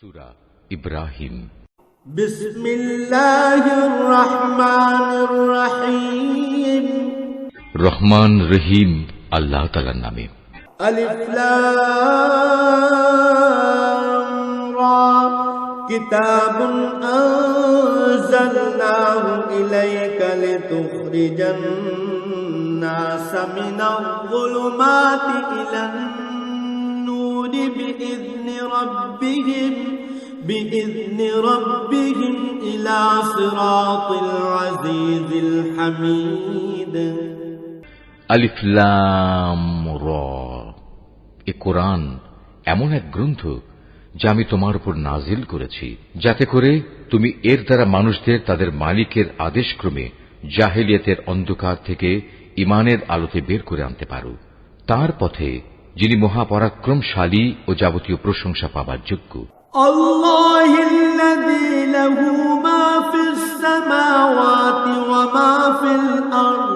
সূরা ইব্রাহিম। বিসমিল্লাহির রহমানির রহিম। রহমান রহিম আল্লাহ তাআলার নামে। আলিফ লাম রা কিতাবুন আনজালনাহু ইলাইকা লিতুখরিজান নাসা মিনাল যুলুমাতি ইলান নূরি বিইذনি রাব্বিহিম ইলা সিরাতিল আজিজিল হামিদ। আলিফ লাম রা, এ কোরআন এমন এক গ্রন্থ যা আমি তোমার উপর নাজিল করেছি, যাতে করে তুমি এর দ্বারা মানুষদের তাদের মালিকের আদেশক্রমে জাহেলিয়াতের অন্ধকার থেকে ঈমানের আলোতে বের করে আনতে পারো, তার পথে যিনি মহাপরাক্রমশালী ও যাবতীয় প্রশংসা পাবার যোগ্য। আল্লাহিল্লাযী লাহু মা ফিস সামাওয়াতি ওয়া মা ফিল আরদ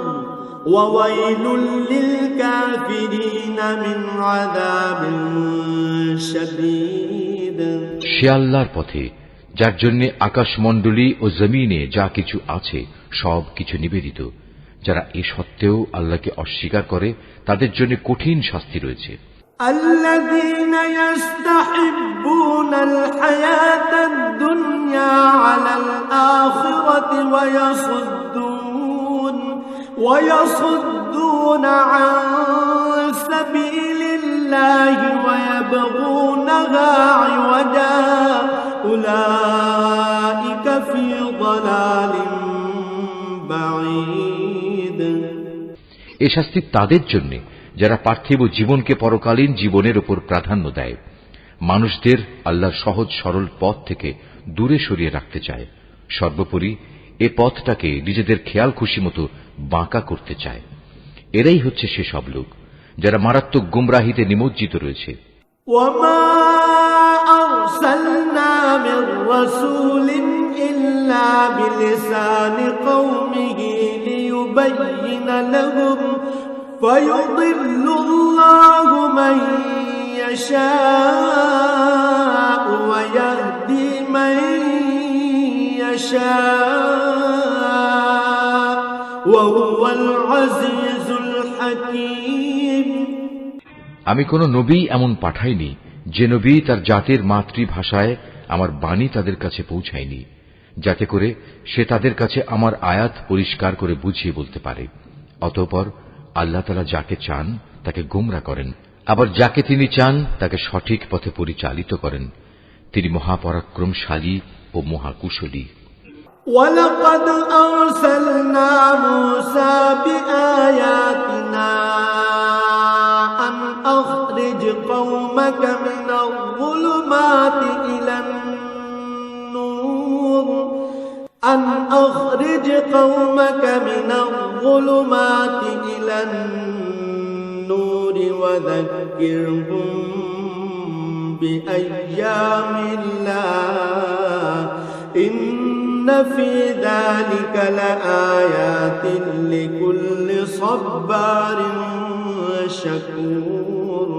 ওয়া ওয়াইলুল লিল কাফিরিনা মিন আযাবিন শাদীদ। সে আল্লাহর পথে যার জন্য আকাশমণ্ডলী ও জমিনে যা কিছু আছে সব কিছু নিবেদিত, যারা এ সত্ত্বেও আল্লাহকে অস্বীকার করে তাদের জন্য কঠিন শাস্তি রয়েছে। আল্লাযীনা ইস্তাহিব্বুনাল হায়াতাদ দুনিয়া আলাল আখিরাতি ওয়া ইয়াসুদ্দুনা আন সাবিলিল্লাহি ওয়া ইয়াবগুনাহা ইওয়াজা উলাইকা ফি দালালিন বাঈদ। এ শাস্তি তাদের জন্য যারা পার্থিব জীবনকে পরকালীন জীবনের উপর প্রাধান্য দেয়, মানুষদের আল্লাহর সহজ সরল পথ থেকে দূরে সরিয়ে রাখতে চায়, সর্বোপরি এ পথটাকে নিজেদের খেয়াল খুশি মতো বাঁকা করতে চায়। এরাই হচ্ছে সেসব লোক যারা মারাত্মক গুমরাহিতে নিমজ্জিত রয়েছে। ওয়ামা আরসালনা মির রাসূলিন ইল্লা বিলিসানি কওমিহি লিয়ুবায়্যিনা লাহুম ফায়ুদিল্লুল্লাহু মান ইয়াশাউ ওয়া ইয়াহদি মান ইয়াশাউ ওয়া হুয়াল আজিজুল হাকীম। আমি কোন নবী এমন পাঠাইনি যে নবী তার জাতির মাতৃভাষায় আমার বাণী তাদের কাছে পৌঁছায়নি, যাতে করে সে তাদের কাছে আমার আয়াত পরিষ্কার করে বুঝিয়ে বলতে পারে। অতঃপর আল্লাহ তাআলা যাকে চান তাকে গোমরা করেন, আবার যাকে তিনি চান তাকে সঠিক পথে পরিচালিত করেন। তিনি মহাপরাক্রমশালী ও মহাকুশলী। ওয়ালাকাদ আরসালনা মূসা বিআয়াতিনা আন আখরিজ কওমাকা মিনাল যুলুমাতি ইলান নূর أن أخرج قومك من الظلمات إلى النور وذكرهم بأيام الله إن في ذلك لآيات لكل صبار شكور।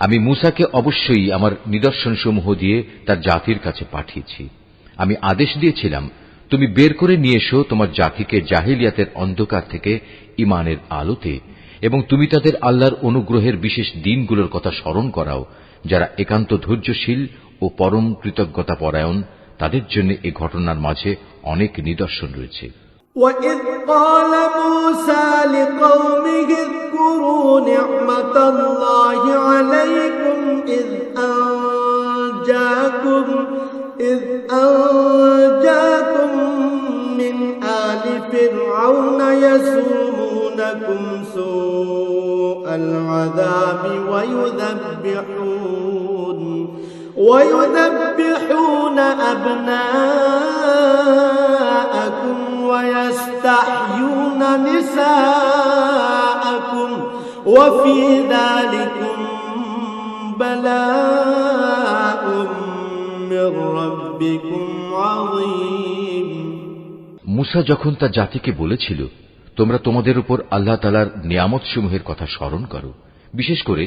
আমি মূসাকে অবশ্যই আমার নিদর্শনসমূহ দিয়ে তার জাতির কাছে পাঠিয়েছি। আমি আদেশ দিয়েছিলাম, তুমি বের করে নিয়ে এসো তোমার জাতিকে জাহিলিয়াতের অন্ধকার থেকে ঈমানের আলোতে, এবং তুমি তাদের আল্লাহর অনুগ্রহের বিশেষ দিনগুলোর কথা স্মরণ করাও। যারা একান্ত ধৈর্যশীল ও পরম কৃতজ্ঞতা পরায়ণ, তাদের জন্য এ ঘটনার মাঝে অনেক নিদর্শন রয়েছে। وَإِذْ قَالَ مُوسَى لِقَوْمِهِ اذْكُرُوا نِعْمَةَ اللَّهِ عَلَيْكُمْ إِذْ أنجاكم من آل فرعون يسومونكم سوء العذاب ويذبحون أبناءكم ويستحيون نساءكم وفي ذلكم بلاء من ربكم عظيم। মূসা যখন তার জাতিকে বলেছিল, তোমরা তোমাদের উপর আল্লাহ তাআলার নিয়ামত সমূহের কথা স্মরণ করো, বিশেষ করে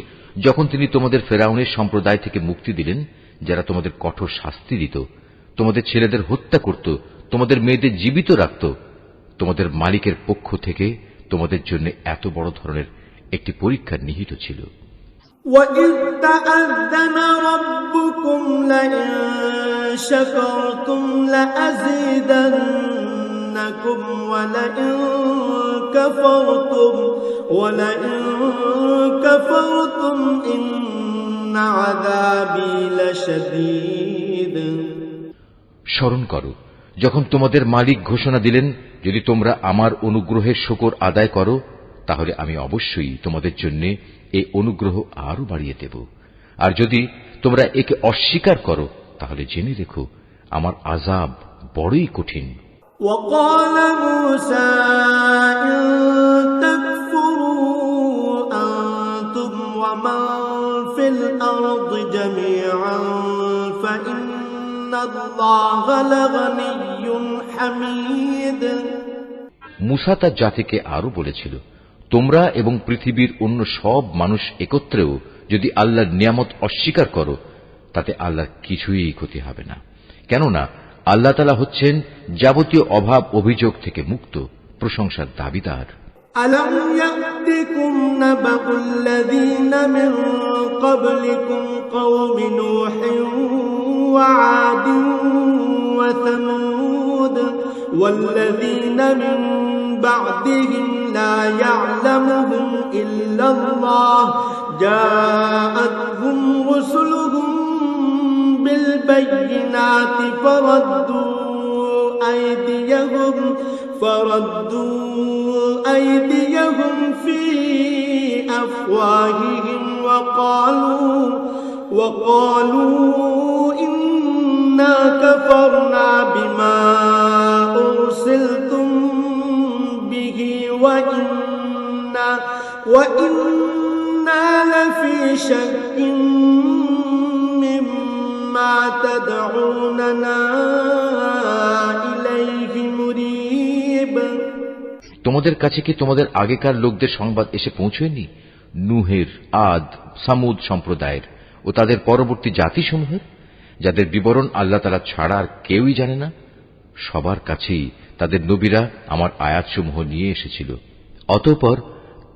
যখন তিনি তোমাদের ফেরাউনের সম্প্রদায় থেকে মুক্তি দিলেন, যারা তোমাদের কঠোর শাস্তি দিত, তোমাদের ছেলেদের হত্যা করত, তোমাদের মেয়েদের জীবিত রাখত, তোমাদের মালিকের পক্ষ থেকে তোমাদের জন্য এত বড় ধরনের একটি পরীক্ষা নিহিত ছিল। وَإِذْ تَأَذَّنَ رَبُّكُمْ لَئِن شَكَرْتُمْ لَأَزِيدَنَّكُمْ وَلَئِن كَفَرْتُمْ إِنَّ عَذَابِي لَشَدِيدٌ। স্মরণ করো যখন তোমাদের মালিক ঘোষণা দিলেন, যদি তোমরা আমার অনুগ্রহের শুকর আদায় করো তাহলে আমি অবশ্যই তোমাদের জন্য এই অনুগ্রহ আরো বাড়িয়ে দেব, আর যদি তোমরা একে অস্বীকার করো তাহলে জেনে রেখো আমার আযাব বড়ই কঠিন। وقال موسى إن تكفروا أنتم ومن في الأرض جميعا فإن الله لغني حميد। মুসা তার জাতিকে আরো বলেছিল, তোমরা এবং পৃথিবীর অন্য সব মানুষ একত্রেও যদি আল্লাহর নিয়ামত অস্বীকার করো তাতে আল্লাহর কিছুই ক্ষতি হবে না, কেননা আল্লাহ তাআলা হচ্ছেন যাবতীয় অভাব অভিযোগ থেকে মুক্ত, প্রশংসার দাবিদার। ألم يأتكم نبأ الذين من قبلكم قوم نوح وعاد وثمود والذين من بعدهم لا يعلمهم إلا الله جاءتهم رسلهم بالبينات فردوا أيديهم في أفواههم وقالوا إنا كفرنا بما أرسلتم به وإنا لفي شك مما تدعوننا إليه مريب। তোমাদের কাছে কি তোমাদের আগেকার লোকদের সংবাদ এসে পৌঁছয়নি? নূহের, আদ, সামুদ সম্প্রদায়ের ও তাদের পরবর্তী জাতিসমূহের, যাদের বিবরণ আল্লাহ তাআলা ছাড়া আর কেউই জানে না। সবার কাছেই তাদের নবীরা আমার আয়াতসমূহ নিয়ে এসেছিল। অতঃপর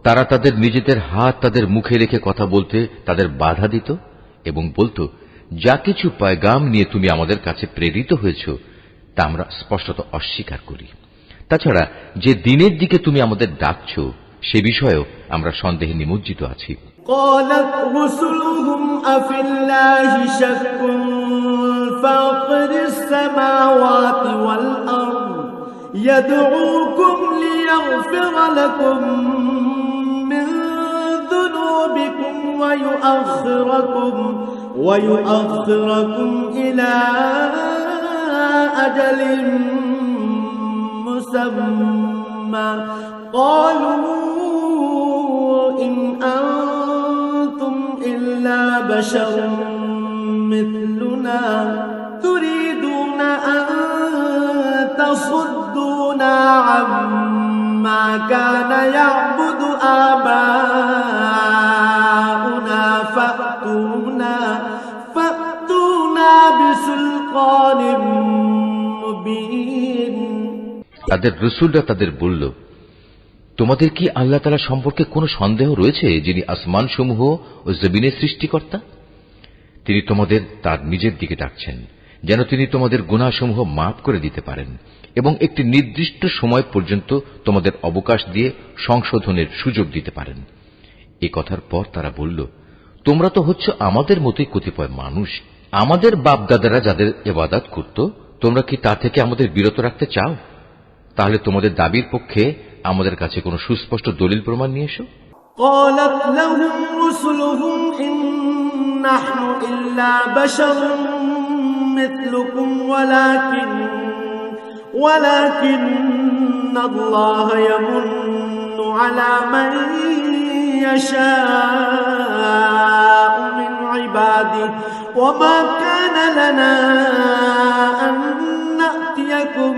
তারা তাদের নিজেদের হাত তাদের মুখে রেখে কথা বলতে তাদের বাধা দিত এবং বলত, যা কিছু পয়গাম নিয়ে তুমি আমাদের কাছে প্রেরিত হয়েছ তা আমরা স্পষ্টত অস্বীকার করি। তাছাড়া যে দিনের দিকে তুমি আমাদের ডাকছ সে বিষয়েও আমরা সন্দেহে নিমজ্জিত আছি। قالت رسلهم أفي الله شك فاطر السماوات والأرض يدعوكم ليغفر لكم من ذنوبكم ويؤخركم إلى أجل مسمى قالوا إن أنتم إلا بشر مثلنا تريدون أن تصدونا عما كان يعبد آباؤنا فأتونا بسلطان مبين। তাদের রাসূলরা তাদের বলল, তোমাদের কি আল্লাহ তাআলা সম্পর্কে কোনো সন্দেহ রয়েছে, যিনি আসমান সমূহ ও জমিনের সৃষ্টিকর্তা? তিনি তোমাদের তার নিজের দিকে ডাকছেন যেন তিনি তোমাদের গুনাহসমূহ মাফ করে দিতে পারেন এবং একটি নির্দিষ্ট সময় পর্যন্ত তোমাদের অবকাশ দিয়ে সংশোধনের সুযোগ দিতে পারেন। এই কথার পর তারা বলল, তোমরা তো হচ্ছ আমাদের মতোই কতিপয় মানুষ। আমাদের বাপদাদারা যাদের ইবাদত করত তোমরা কি তা থেকে আমাদের বিরত রাখতে চাও? তাহলে তোমাদের দাবির পক্ষে আমাদের কাছে কোনো সুস্পষ্ট দলিল প্রমাণ নিয়ে এসো। قالت لهم رسلهم إن نحن إلا بشر مثلكم ولكن الله يمن على من يشاء من عباده وما كان لنا أن نأتيكم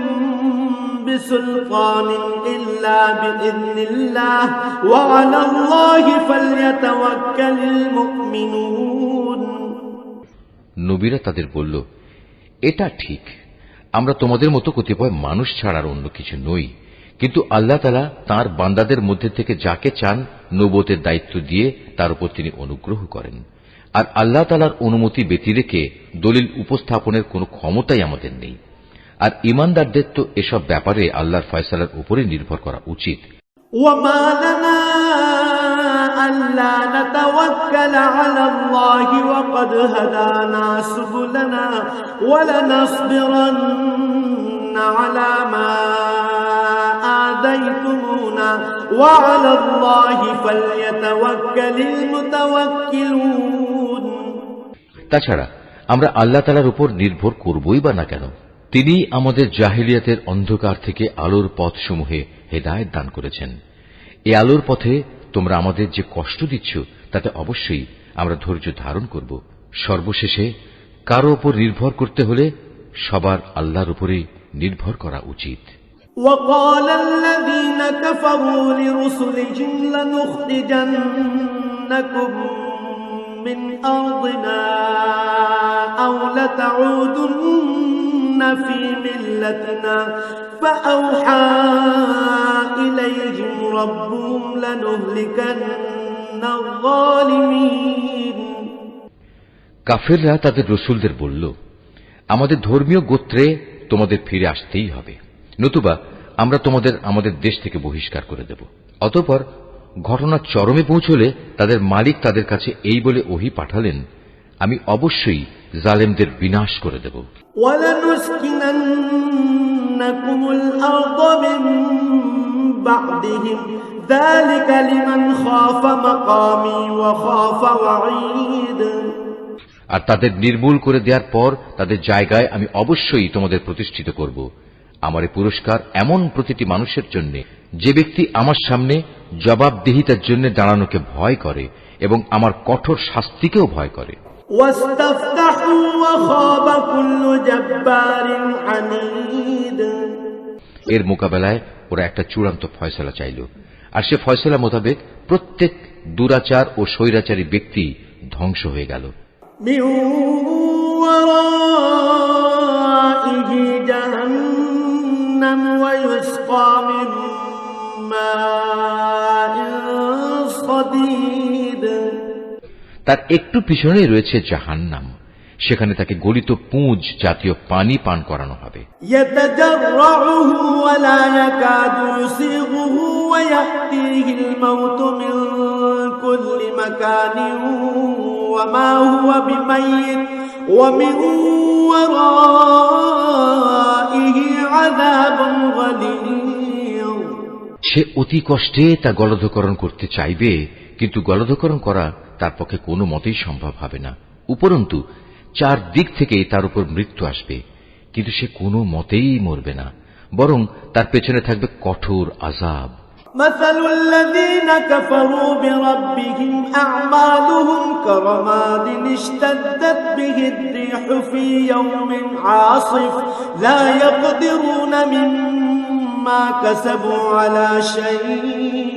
بسلطان إلا بإذن الله وعلى الله فليتوكل المؤمنون। নবীরা তাদের বলল, এটা ঠিক, আমরা তোমাদের মতো কতিপয় মানুষ ছাড়ার অন্য কিছু নই, কিন্তু আল্লাহ তাআলা তাঁর বান্দাদের মধ্যে থেকে যাকে চান নবুয়তের দায়িত্ব দিয়ে তার উপর তিনি অনুগ্রহ করেন। আর আল্লাহ তাআলার অনুমতি ব্যতিরেকে দলিল উপস্থাপনের কোনো ক্ষমতাই আমাদের নেই। আর ঈমানদারদের তো এসব ব্যাপারে আল্লাহর ফয়সালার উপরে নির্ভর করা উচিত। وما لنا ألا نتوكل على الله وقد هدانا سبلنا ولنصبرن على ما آذيتمونا وعلى الله فليتوكل المتوكلون। তাছাড়া আমরা আল্লাহ তাআলার উপর নির্ভর করবই বা না কেন? তিনি আমাদের জাহিলিয়াতের অন্ধকার থেকে আলোর পথসমূহে হেদায়েত দান করেছেন। এই আলোর পথে তোমরা আমাদের যে কষ্ট দিচ্ছ তাতে অবশ্যই আমরা ধৈর্য ধারণ করব। সর্বশেষে কারো উপর নির্ভর করতে হলে সবার আল্লাহর উপরেই নির্ভর করা উচিত। وقال الذين كفروا لرسلهم لنخرجنكم من أرضنا أو لتعودن في ملتنا فأوحى إليهم ربهم لنهلكن الظالمين। কাফেররা তাদের রসুলদের বলল, আমাদের ধর্মীয় গোত্রে তোমাদের ফিরে আসতেই হবে, নতুবা আমরা তোমাদের আমাদের দেশ থেকে বহিষ্কার করে দেব। অতঃপর ঘটনা চরমে পৌঁছলে তাদের মালিক তাদের কাছে এই বলে ওহী পাঠালেন, আমি অবশ্যই জালেমদের বিনাশ করে দেব। وَلَنُسْكِنَنَّكُمُ الْأَرْضَ مِنْ بَعْدِهِمْ ذَلِكَ لِمَنْ خَافَ مَقَامِي وَخَافَ وَعِيدِ। আর তাদের নির্মূল করে দেওয়ার পর তাদের জায়গায় আমি অবশ্যই তোমাদের প্রতিষ্ঠিত করব। আমার এই পুরস্কার এমন প্রতিটি মানুষের জন্য যে ব্যক্তি আমার সামনে জবাবদিহিতার জন্য দাঁড়ানোকে ভয় করে এবং আমার কঠোর শাস্তিকেও ভয় করে। وَاسْتَفْتَحُوا وَخَابَ كُلُّ جَبَّارٍ عَنِيدٍ। এর মোকাবেলায় ওরা একটা চূড়ান্ত ফয়সালা চাইল, আর সে ফয়সালা মোতাবেক প্রত্যেক দুরাচার ও স্বৈরাচারী ব্যক্তি ধ্বংস হয়ে গেল। مِنْ وَرَائِهِ جَهَنَّمُ وَيُسْقَى مِنْ مَاءٍ صَدِيدٍ। তার একটু পিছনেই রয়েছে জাহান্নাম, সেখানে তাকে গলিত পুঁজ জাতীয় পানি পান করানো হবে। يَتَجَرَّعُهُ وَلَا يَكَادُ يُسِيغُهُ وَيَأْتِيهِ الْمَوْتُ مِنْ كُلِّ مَكَانٍ وَمَا هُوَ بِمَيِّتٍ وَمِنْ وَرَائِهِ عَذَابٌ غَلِيظٌ। সে অতি কষ্টে তা গলধকরণ করতে চাইবে, কিন্তু গলধকরণ করা তার পক্ষে কোনো মতেই সম্ভব হবে না। উপরন্তু চারদিক থেকে তার উপর মৃত্যু আসবে, কিন্তু সে কোনো মতেই মরবে না, বরং তার পেছনে থাকবে কঠোর আযাব। مثل الذين كفروا بربهم أعمالهم كرماد اشتدت به الريح في يوم عاصف لا يقدرون مما كسبوا على شيء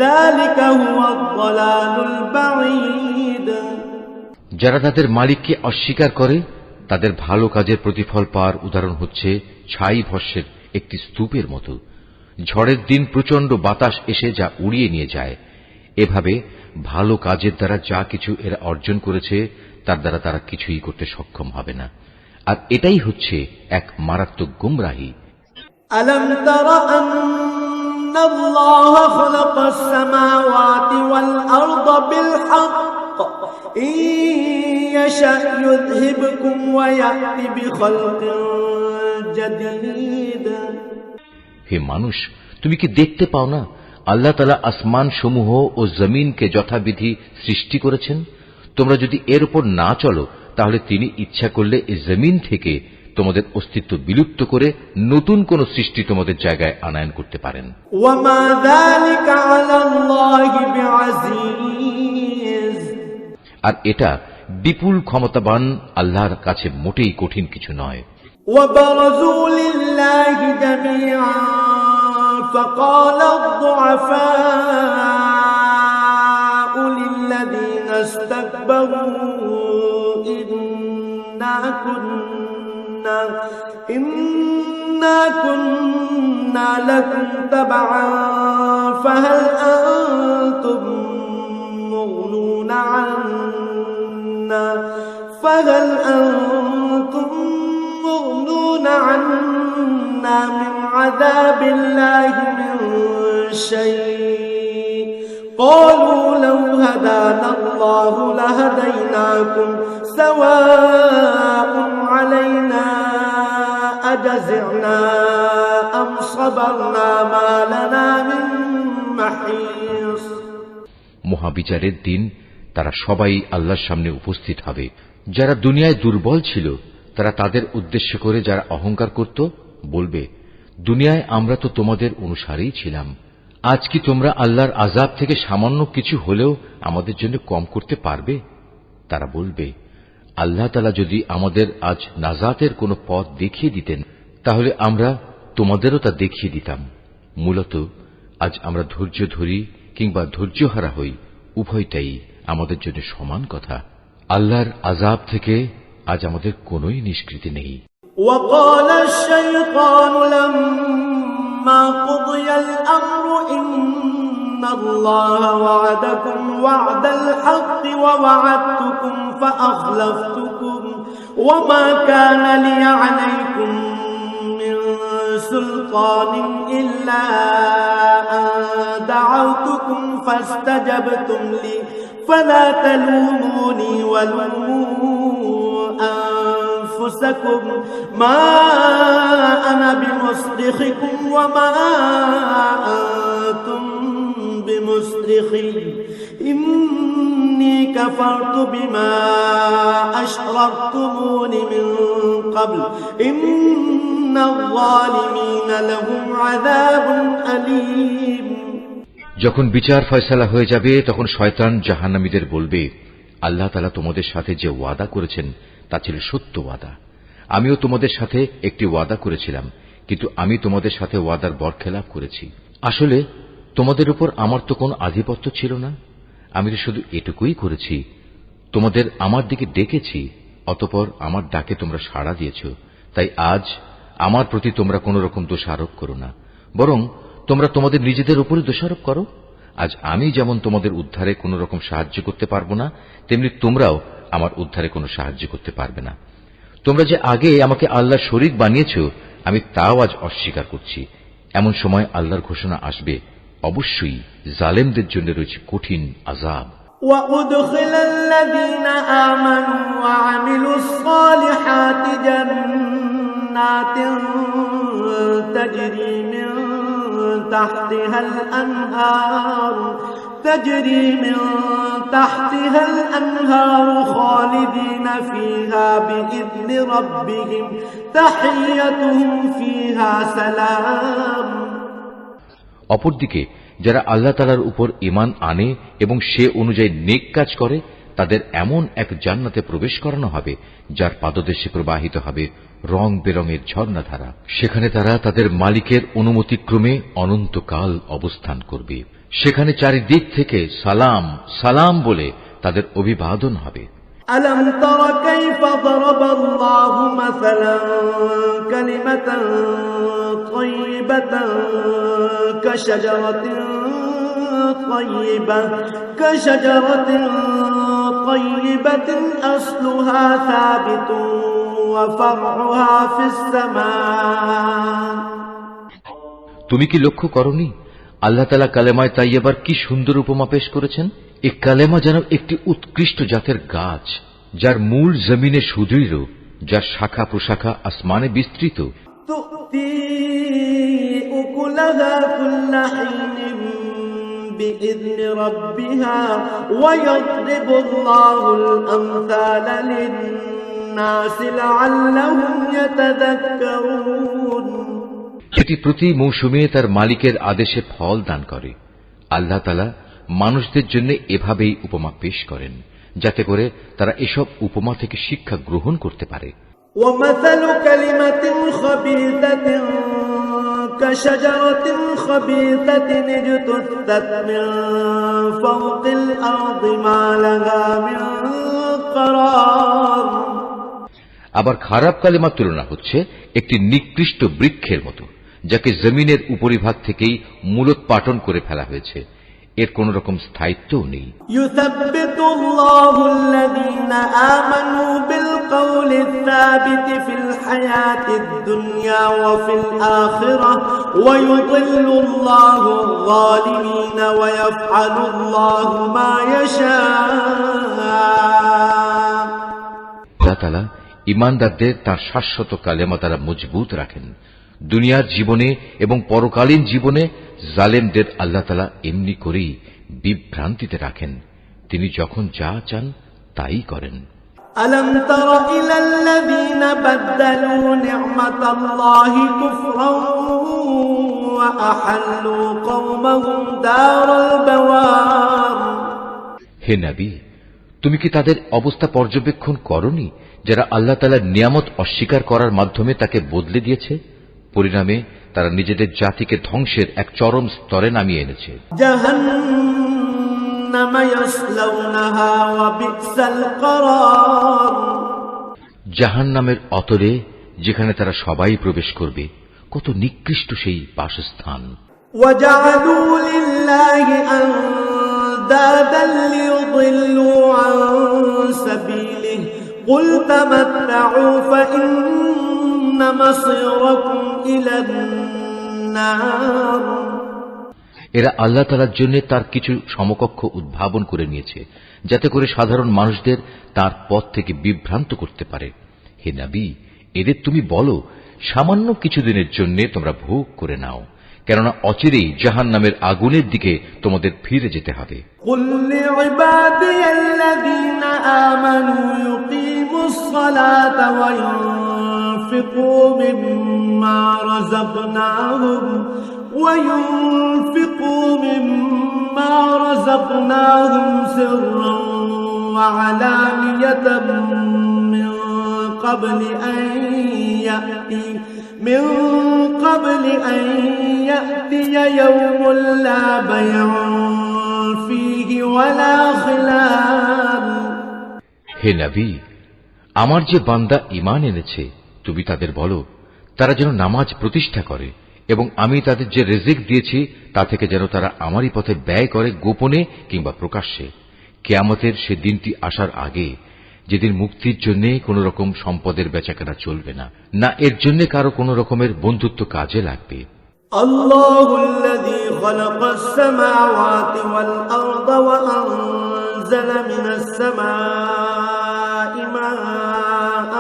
ذلك هو الضلال البعيد। যারা তাদের মালিককে অস্বীকার করে তাদের ভালো কাজের প্রতিফল পাওয়ার উদাহরণ হচ্ছে ছাই ভস্মের একটি স্তূপের মতো। ঝড়ের দিন প্রচন্ড বাতাস এসে যা উড়িয়ে নিয়ে যায়। এভাবে ভালো কাজের দ্বারা যা কিছু এরা অর্জন করেছে তার দ্বারা তারা কিছুই করতে সক্ষম হবে না, আর এটাই হচ্ছে এক মারাত্মক গুমরাহি। ألم تر أن الله خلق السماوات والأرض بالحق إن يشأ يذهبكم ويأتي بخلق جديد। হে মানুষ, তুমি কি দেখতে পাও না আল্লাহ তাআলা আসমান সমূহ ও জমিনকে যথাবিধি সৃষ্টি করেছেন? তোমরা যদি এর উপর না চলো তাহলে তিনি ইচ্ছা করলে এই জমিন থেকে তোমাদের অস্তিত্ব বিলুপ্ত করে নতুন কোন সৃষ্টি তোমাদের জায়গায় আনায়ন করতে পারেন। ওয়ামা যালিকা আলাল্লাহি বিআযীজ। আর এটা বিপুল ক্ষমতাবান আল্লাহর কাছে মোটেই কঠিন কিছু নয়। وبرزوا لله جميعا فقال الضعفاء للذين استكبروا إنا كنا لكم تبعا فهل أنتم مغنون عنا من عذاب الله من شيء قالوا لو هدانا الله لهديناكم سواء علينا أجزعنا أم صبرنا ما لنا من محيص মহাবিচারের দিন তারা সবাই আল্লাহর সামনে উপস্থিত হবে। যারা দুনিয়ায় দুর্বল ছিল তারা তাদের উদ্দেশ্য করে যারা অহংকার করত বলবে, দুনিয়ায় আমরা তো তোমাদের অনুসারীই ছিলাম, আজ কি তোমরা আল্লাহর আযাব থেকে সামান্য কিছু হলেও আমাদের জন্য কম করতে পারবে? তারা বলবে, আল্লাহ তাআলা যদি আমাদের আজ নাজাতের কোনো পথ দেখিয়ে দিতেন তাহলে আমরা তোমাদেরও তা দেখিয়ে দিতাম। মূলত আজ আমরা ধৈর্য ধরি কিংবা ধৈর্যহারা হই, উভয়টাই আমাদের জন্য সমান কথা। আল্লাহর আযাব থেকে আজ আমাদের কোনোই নিষ্কৃতি নেই। وقال الشيطان لما قضي الأمر إن الله وعدكم وعد الحق ووعدتكم فأخلفتكم وما كان لي عليكم من سلطان إلا أن دعوتكم فاستجبتم لي فلا تلوموني ولوموا أنفسكم ما أنا بمصرخكم وما أنتم بمصرخي إني كفرت بما أشركتمون من قبل إن الظالمين لهم عذاب أليم। যখন বিচার ফয়সালা হয়ে যাবে তখন শয়তান জাহান্নামীদের বলবে, আল্লাহ তাআলা তোমাদের সাথে যে ওয়াদা করেছেন তা ছিল সত্য ওয়াদা। আমিও তোমাদের সাথে একটি ওয়াদা করেছিলাম, কিন্তু আমি তোমাদের সাথে ওয়াদার বরখেলাপ করেছি। আসলে তোমাদের উপর আমার তো কোনো আধিপত্য ছিল না, আমি তো শুধু এটুকুই করেছি, তোমাদের আমার দিকে ডেকেছি, অতঃপর আমার ডাকে তোমরা সাড়া দিয়েছ। তাই আজ আমার প্রতি তোমরা কোন রকম দোষ আরোপ করো না, বরং তোমরা তোমাদের নিজেদের উপরই দোষারোপ করো। আজ আমি যেমন তোমাদের উদ্ধারে কোন রকম সাহায্য করতে পারবো না, তেমনি তোমরাও আমার উদ্ধারে কোনো সাহায্য করতে পারবে না। তোমরা যে আগে আমাকে আল্লাহর শরীক বানিয়েছ, আমি তাও আজ অস্বীকার করছি। এমন সময় আল্লাহর ঘোষণা আসবে, অবশ্যই জালেমদের জন্য রয়েছে কঠিন আযাব। وأدخل الذين آمنوا وعملوا الصالحات جنات تجري من تحتها الأنهار خالدين فيها بإذن ربهم تحيتهم فيها سلام। অপরদিকে যারা আল্লাহ তাআলার উপর ঈমান আনে এবং সে অনুযায়ী নেক কাজ করে, তাদের এমন এক জান্নাতে প্রবেশ করানো হবে যার পাদদেশে প্রবাহিত হবে রং বেরঙের ঝর্ণাধারা। সেখানে তারা তাদের মালিকের অনুমতিক্রমে অনন্তকাল অবস্থান করবে। সেখানে চারিদিক থেকে সালাম সালাম বলে তাদের অভিবাদন হবে। ألم تر كيف ضرب الله مثلا كلمة طيبة كشجرة طيبة أصلها ثابت وفرعها في السماء। তুমি কি লক্ষ্য করনি আল্লাহ তাআলা কালেমায়ে তাইয়্যিবার কি সুন্দর উপমা পেশ করেছেন? এই কালেমা যেন একটি উৎকৃষ্ট জাতের গাছ, যার মূল জমিনে সুদৃঢ়, যার শাখা প্রশাখা আসমানে বিস্তৃত। تؤتي أكلها كل حين بإذن ربها ويضرب الله الأمثال للناس لعلهم يتذكرون। সেটি প্রতি মৌসুমে তার মালিকের আদেশে ফল দান করে। আল্লাহ তাআলা মানুষদের জন্য এভাবেই উপমা পেশ করেন, যাতে করে তারা এসব উপমা থেকে শিক্ষা গ্রহণ করতে পারে। ومثل كلمة خبيثة كشجرة خبيثة اجتثت من فوق الأرض ما لها من قرار। আবার খারাপ কালেমার তুলনা হচ্ছে একটি নিকৃষ্ট বৃক্ষের মতো, যাকে জমিনের উপরিভাগ থেকেই মূলোৎপাটন করে ফেলা হয়েছে, এর কোন রকম স্থায়িত্বও নেই। يثبت الله الذين آمنوا بالقول الثابت في الحياة الدنيا وفي الآخرة ويضل الله الظالمين ويفعل الله ما يشاء। আল্লাহ তাআলা ঈমানদারদের তাঁর শাশ্বত কালেমা দ্বারা মজবুত রাখেন। দুনিয়ার জীবনে এবং পরকালীন জীবনে জালেমদের আল্লাহ তাআলা এমনি করেই বিভ্রান্তিতে রাখেন। তিনি যখন যা চান তাই করেন। ألم تر إلى الذين بدلوا نعمة الله كفرا وأحلوا قومهم دار البوار। হে নবী, তুমি কি তাদের অবস্থা পর্যবেক্ষণ করনি যারা আল্লাহ তাআলার নিয়ামত অস্বীকার করার মাধ্যমে তাকে বদলে দিয়েছে? পরিণামে তারা নিজেদের জাতিকে ধ্বংসের এক চরম স্তরে নামিয়ে এনেছে। জাহান্নাম ইয়াসলাউনাহা ওয়া বি'সাল করার। জাহান্নামের অতলে যেখানে তারা সবাই প্রবেশ করবে, কত নিকৃষ্ট সেই বাসস্থান। ওয়াজআলু লিল্লাহি আনদাদান লিয়ুদিল্লু আন সাবিলিহি কুল তামাত্তাউ ফাইন্না মাসীরাকুম ইলান নার। এরা আল্লাহ তাআলার জন্য তার কিছু সমকক্ষ উদ্ভাবন করে নিয়েছে, যাতে করে সাধারণ মানুষদের তার পথ থেকে বিভ্রান্ত করতে পারে। হে নবী, এদের তুমি বলো, সামান্য কিছুদিনের জন্য তোমরা ভোগ করে নাও, কেননা অচিরেই জাহান্নামের আগুনের দিকে তোমাদের ফিরে যেতে হবে। কুল লিইবাদিয়াল্লাযীনা আমানু ইউকিমুস সালাতা ওয়া ইউনফিকু মিম্মা রাযাকনাহুম وينفقوا مما رزقناهم سرا وعلانية من قبل أن يأتي يوم لا بيع فيه ولا خلال। হে নবী, আমার যে বান্দা ঈমান এনেছে, তুমি তাদের বলো তারা যেন নামাজ প্রতিষ্ঠা করে এবং আমি তাদের যে রিজিক দিয়েছি তা থেকে যেন তারা আমারই পথে ব্যয় করে, গোপনে কিংবা প্রকাশ্যে। কিয়ামতের সে দিনটি আসার আগে, যেদিন মুক্তির জন্য কোন রকম সম্পদের বেচাকেনা চলবে না, না এর জন্য কারো কোন রকমের বন্ধুত্ব কাজে লাগবে। আল্লাহুল্লাযী খালাকাস সামাওয়াতি ওয়াল আরদা ওয়া আনজালা মিনাস সামাই মাআন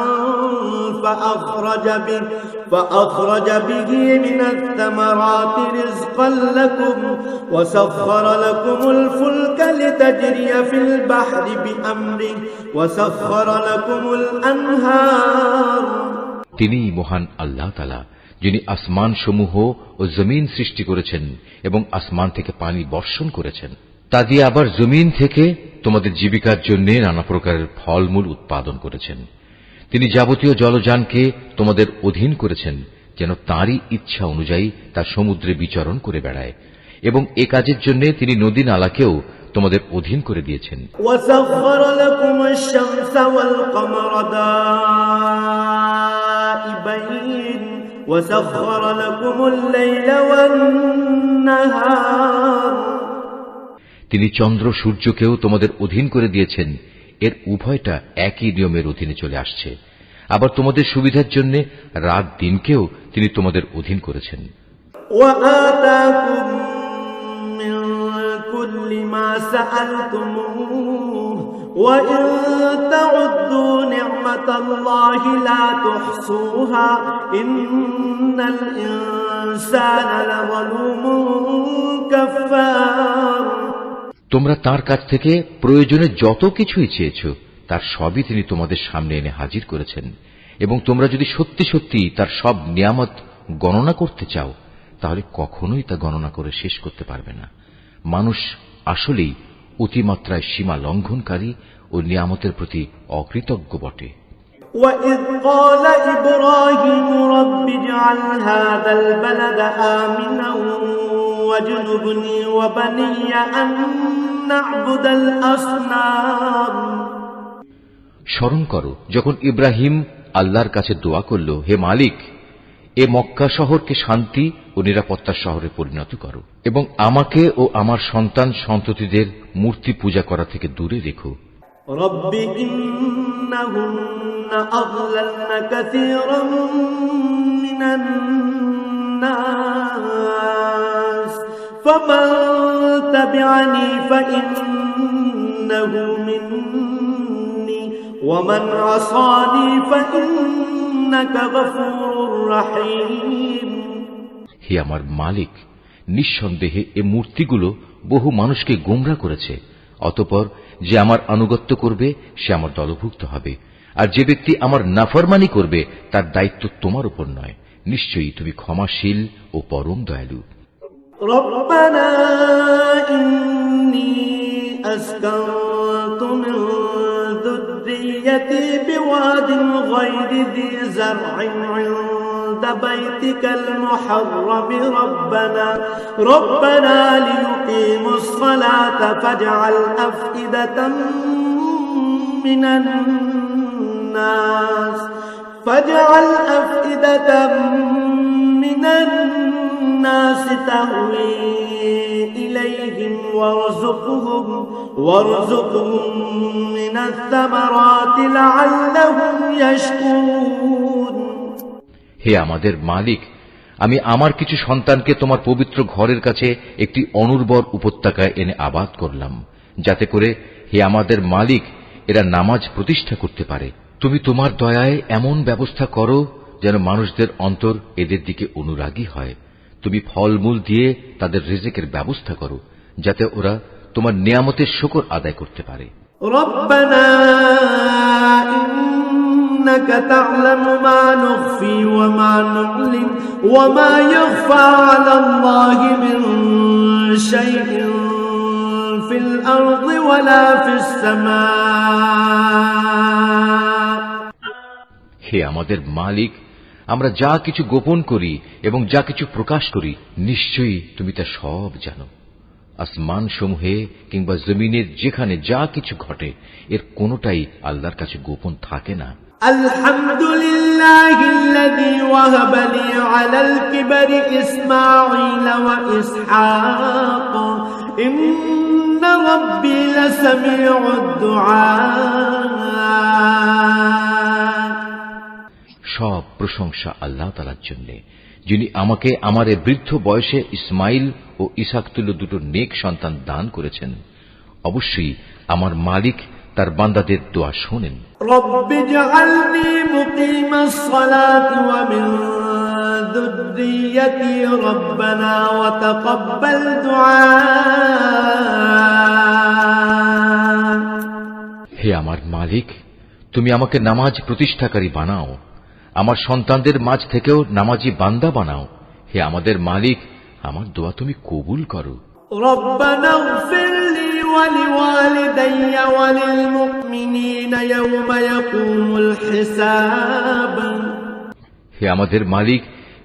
فأخرج به من الثمرات رزقا لكم وسخر لكم الفلك لتجري في البحر بأمره وسخر لكم الأنهار। তিনি মহান আল্লাহ তাআলা, যিনি আসমান সমূহ ও জমিন সৃষ্টি করেছেন এবং আসমান থেকে পানি বর্ষণ করেছেন, তা দিয়ে আবার জমিন থেকে তোমাদের জীবিকার জন্য নানা প্রকারের ফলমূল উৎপাদন করেছেন। তিনি যাবতীয় জলযানকে তোমাদের অধীন করেছেন, যেন তাঁরই ইচ্ছা অনুযায়ী তা সমুদ্রে বিচরণ করে বেড়ায়, এবং এ কাজের জন্য তিনি নদী নালাকেও তোমাদের অধীন করে দিয়েছেন। وَسَخَّرَ لَكُمُ الشَّمْسَ وَالْقَمَرَ دَائِبَيْنِ وَسَخَّرَ لَكُمُ اللَّيْلَ وَالنَّهَارَ। তিনি চন্দ্র সূর্যকেও তোমাদের অধীন করে দিয়েছেন। এর উভয়টা একই নিয়মের অধীনে চলে আসছে। আবার তোমাদের সুবিধার জন্য রাত দিনকেও তিনি তোমাদের অধীন করেছেন। وَآتَاكُم مِّن كُلِّ مَا سَأَلْتُمُوهُ وَإِن تَعُدُّوا نِعْمَةَ اللَّهِ لَا تُحْصُوهَا إِنَّ الْإِنسَانَ لَظَلُومٌ كَفَّارٌ। তোমরা তার কাছ থেকে প্রয়োজনে যত কিছুই চেয়েছ, তার সবই তিনি তোমাদের সামনে এনে হাজির করেছেন, এবং তোমরা যদি সত্যি সত্যি তার সব নিয়ামত গণনা করতে চাও, তাহলে কখনোই তা গণনা করে শেষ করতে পারবে না। মানুষ আসলেই অতিমাত্রায় সীমা লঙ্ঘনকারী ও নিয়ামতের প্রতি অকৃতজ্ঞ বটে। وَإِذْ قَالَ إِبْرَاهِيمُ رَبِّ اجْعَلْ هَذَا الْبَلَدَ آمِنًا وَاجْنُبْنِي وَبَنِيَّ أَن نَّعْبُدَ الْأَصْنَامَ। স্মরণ করো যখন ইব্রাহিম আল্লাহর কাছে দোয়া করল, হে মালিক, এ মক্কা শহরকে শান্তি ও নিরাপত্তার শহরে পরিণত করো এবং আমাকে ও আমার সন্তান সন্ততিদের মূর্তি পূজা করা থেকে দূরে রেখো। রব্বি ইন্নাহুন্না আযলালনা কাসীরাম মিনান নাস ফামান তাবিআনি ফাইন্নাহু মিন্নি ওয়া মান আসানি ফাইন্নাকা গফুরুর রহিম। হে আমার মালিক, নিঃসন্দেহে এ মূর্তিগুলো বহু মানুষকে গোমরা করেছে। অতঃপর যে আমার আনুগত্য করবে সে আমার দলভুক্ত হবে, আর যে ব্যক্তি আমার নাফরমানি করবে তার দায়িত্ব তোমার উপর নয়। নিশ্চয়ই তুমি ক্ষমাশীল ও পরম দয়ালু। রব্বানা ইন্নী আসকানতু মিন যুররিয়্যাতি বিওয়াদিন গায়রি যী যার'ইন ইনদা বাইতিকাল মুহাররম রব্বানা লিয়ুকিমুস সালাতা ফাজআল আফইদাতাম মিনান নাস তাহওয়ি ইলাইহিম ওয়ারযুকহুম মিনাস সামারাতি লাআল্লাহুম ইয়াশকুরুন। হে আমাদের মালিক, আমি আমার কিছু সন্তানকে তোমার পবিত্র ঘরের কাছে একটি অনুর্বর উপত্যকায় এনে আবাদ করলাম, যাতে করে হে আমাদের মালিক এরা নামাজ প্রতিষ্ঠা করতে পারে। তুমি তোমার দয়ায় এমন ব্যবস্থা করো যেন মানুষদের অন্তর এদের দিকে অনুরাগী হয়। তুমি ফলমূল দিয়ে তাদের রিজিকের ব্যবস্থা করো, যাতে ওরা তোমার নিয়ামতের শুকর আদায় করতে পারে। রব্বানা ইন্নাকা তা'লামু মা নুখফি ওয়া মা নু'লিন ওয়া মা ইয়াখফা আলাল্লাহি মিন শাইইন ফিল আরদি ওয়ালা ফিস সামা। হে আমাদের মালিক, আমরা যা কিছু গোপন করি এবং যা কিছু প্রকাশ করি নিশ্চয়ই তুমি তা সব জানো। আসমান সমূহে কিংবা জমিনের যেখানে যা কিছু ঘটে এর কোনোটাই আল্লাহর কাছে গোপন থাকে না। আলহামদুলিল্লাহিল্লাযী ওয়াহাবা লি আলাল কিবরি ইসমাঈল ওয়া ইসহাক ইন্না রাব্বী লাসামিউদ দুআ। সব প্রশংসা আল্লাহ তাআলার জন্য, যিনি আমাকে আমার এই বৃদ্ধ বয়সে ইসমাইল ও ইসহাক তুল্য দুটো নেক সন্তান দান করেছেন। অবশ্যই আমার মালিক তার বান্দাদের দোয়া শোনেন। রব্বি জাআলনি মুকিমাস সালাতি ওয়া মিন যুররিয়্যাতি রব্বানা ওয়া তাকাব্বাল দুআ। হে আমার মালিক, তুমি আমাকে নামাজ প্রতিষ্ঠাকারী বানাও, আমার সন্তানদের মাঝ থেকেও নামাজি বান্দা বানাও। হে আমাদের মালিক, আমার দোয়া তুমি কবুল করো। রব্বানা ইগফিরলি ওয়া লিওয়ালিদাইয়া ওয়া লিল মুমিনিনা ইয়াওমা ইয়াকুমুল হিসাব। হে আমাদের মালিক,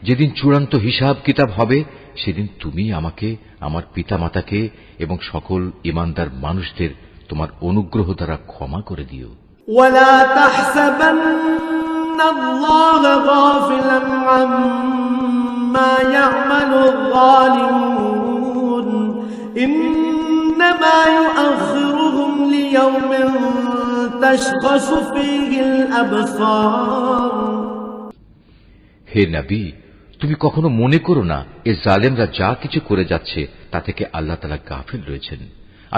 যেদিন চূড়ান্ত হিসাব কিতাব হবে সেদিন তুমি আমাকে, আমার পিতামাতাকে এবং সকল ঈমানদার মানুষদের তোমার অনুগ্রহ দ্বারা ক্ষমা করে দিও। ওয়ালা তাহসাবান্নাল্লাহা গাফিলান আম্মা ইয়া'মালুয যালিমুন ইন্নামা ইউআখিরুহুম লিয়াওমিন তাশখাসু ফীহিল আবসার। হে নবী, তুমি কখনো মনে করো না এ জালেমরা যা কিছু করে যাচ্ছে তা থেকে আল্লাহ তাআলা গাফিল রয়েছেন।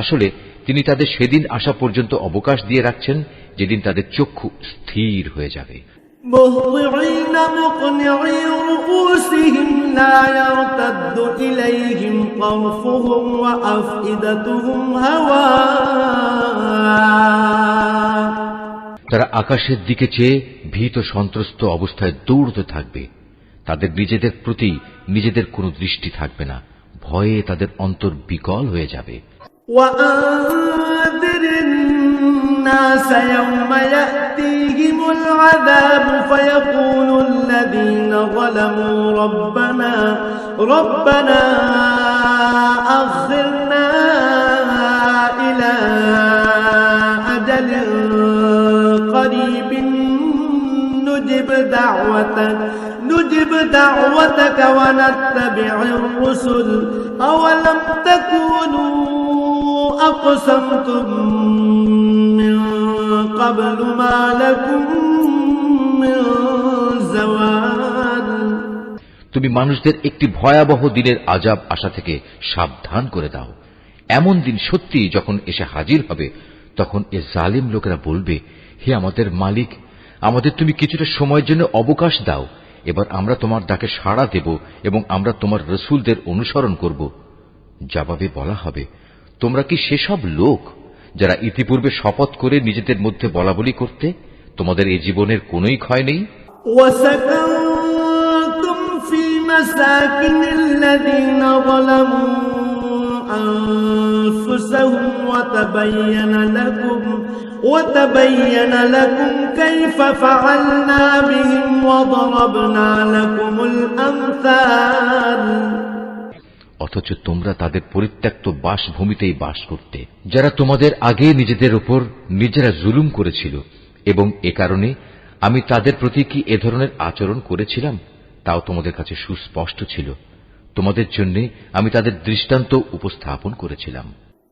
আসলে তিনি তাদের সেদিন আসা পর্যন্ত অবকাশ দিয়ে রাখছেন যেদিন তাদের চক্ষু স্থির হয়ে যাবে। مهطعين مقنعي رؤوسهم لا يرتد إليهم طرفهم وأفئدتهم هواء। তারা আকাশের দিকে চেয়ে ভীত সন্ত্রস্ত অবস্থায় দৌড়তে থাকবে। তাদের নিজেদের প্রতি নিজেদের কোনো দৃষ্টি থাকবে না, ভয়ে তাদের অন্তর বিকল হয়ে যাবে। وأنذر الناس يوم يأتيهم العذاب فيقول الذين ظلموا ربنا أخرنا إلى أجل قريب نجب دعوتك ونتبع الرسل أولم تكونوا أقسمتم من قبل ما لكم من زوال। তুমি মানুষদের একটি ভয়াবহ দিনের আযাব আসা থেকে সাবধান করে দাও। এমন দিন সত্যি যখন এসে হাজির হবে, তখন এ জালিম লোকেরা বলবে, হে আমাদের মালিক, আমাদের তুমি কিছুটা সময়ের জন্য অবকাশ দাও, এবার আমরা তোমার ডাকে সাড়া দেব এবং আমরা তোমার রসুলদের অনুসরণ করব। জবাবে বলা হবে, তোমরা কি সেসব লোক যারা ইতিপূর্বে শপথ করে নিজেদের মধ্যে বলাবলি করতে, তোমাদের এই জীবনের কোনোই ক্ষয় নেই? مساكن الذين ظلموا أنفسهم وتبين لكم كيف فعلنا بهم وضربنا لكم الأمثال। অথচ তোমরা তাদের পরিত্যক্ত বাসভূমিতেই বাস করতে, যারা তোমাদের আগে নিজেদের উপর নিজেরা জুলুম করেছিল, এবং এ কারণে আমি তাদের প্রতি কি এ ধরনের আচরণ করেছিলাম তাও তোমাদের কাছে সুস্পষ্ট ছিল। তোমাদের জন্য আমি তাদের দৃষ্টান্ত উপস্থাপন করেছিলাম।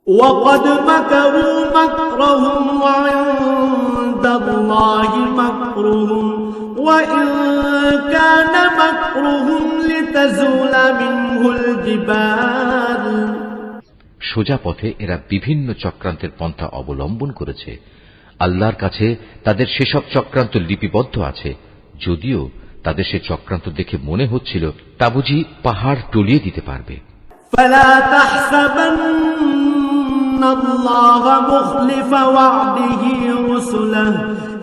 وَقَدْ مَكَرُوا مَكْرَهُمْ وَعِندَ اللَّهِ مَكْرُهُمْ وَإِن كَانَ مَكْرُهُمْ لِتَزُولَ مِنْهُ الْجِبَالُ। সোজা পথে এরা বিভিন্ন চক্রান্তের পন্থা অবলম্বন করেছে। আল্লাহর কাছে তাদের সেসব চক্রান্ত লিপিবদ্ধ আছে, যদিও তাদের সে চক্রান্ত দেখে মনে হচ্ছিল তা বুঝি পাহাড় টলিয়ে দিতে পারবে। فَلَا تَحْسَبَنَّ اللَّهَ مُخْلِفَ وَعْدِهِ رُسُلَهُ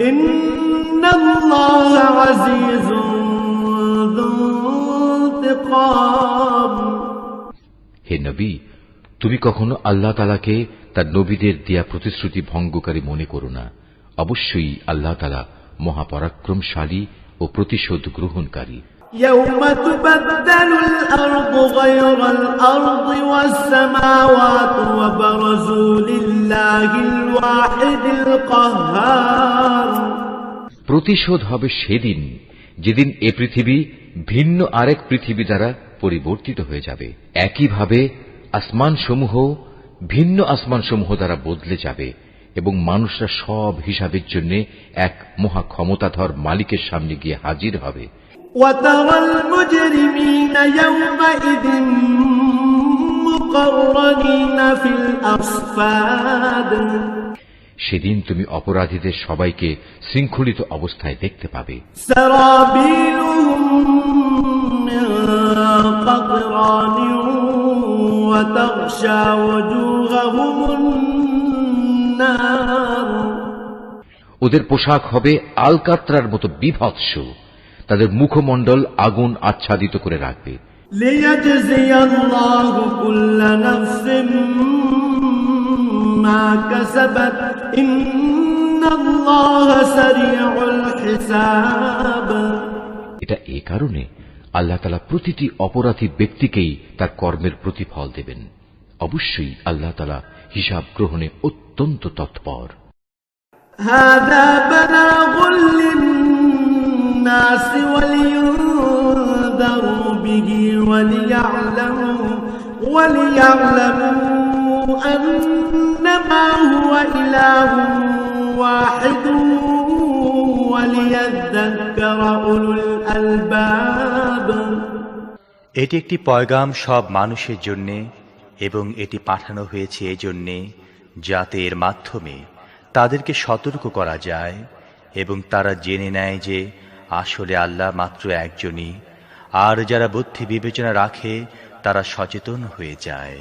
إِنَّ اللَّهَ عَزِيزٌ ذُو انتِقَامٍ। হে নবী, তুমি কখনো আল্লাহ তাআলাকে তার নবীদের দেয়া প্রতিশ্রুতি ভঙ্গকারী মনে করো না। অবশ্যই আল্লাহ তাআলা মহাপরাক্রমশালী ও প্রতিশোধ গ্রহণকারী। يوم تبدل الأرض غير الأرض والسماوات وبرزوا لله الواحد القهار। প্রতিশোধ হবে সেদিন যেদিন এ পৃথিবী ভিন্ন আরেক পৃথিবী দ্বারা পরিবর্তিত হয়ে যাবে। একইভাবে আসমানসমূহ ভিন্ন আসমানসমূহ দ্বারা বদলে যাবে এবং মানুষরা সব হিসাবের জন্য এক মহা ক্ষমতাধর মালিকের সামনে গিয়ে হাজির হবে। وترى المجرمين يومئذ مقرنين في الأصفاد। সেদিন তুমি অপরাধীদের সবাইকে শৃঙ্খলিত অবস্থায় দেখতে পাবে। سرابيلهم من قطران وتغشى وجوههم النار। ওদের পোশাক হবে আলকাত্রার মতো বিভৎস, তাদের মুখমণ্ডল আগুন আচ্ছাদিত করে রাখবে। ليجزي الله كل نفس ما كسبت إن الله سريع الحساب। এটা এই কারণে আল্লাহ তাআলা প্রতিটি অপরাধী ব্যক্তিকেই তার কর্মের প্রতিফল দেবেন। অবশ্যই আল্লাহ তাআলা হিসাব গ্রহণে অত্যন্ত তৎপর। هذا بلاغ للناس ولينذروا به وليعلموا أنما هو إله واحد وليذكر أولو الألباب। এটি একটি পয়গাম সব মানুষের জন্য এবং এটি পাঠানো হয়েছে এজন্যে যাতে এর মাধ্যমে তাদেরকে সতর্ক করা যায় এবং তারা জেনে নেয় যে আসলে আল্লাহ মাত্র একজনই, আর যারা বুদ্ধি বিবেচনা রাখে তারা সচেতন হয়ে যায়।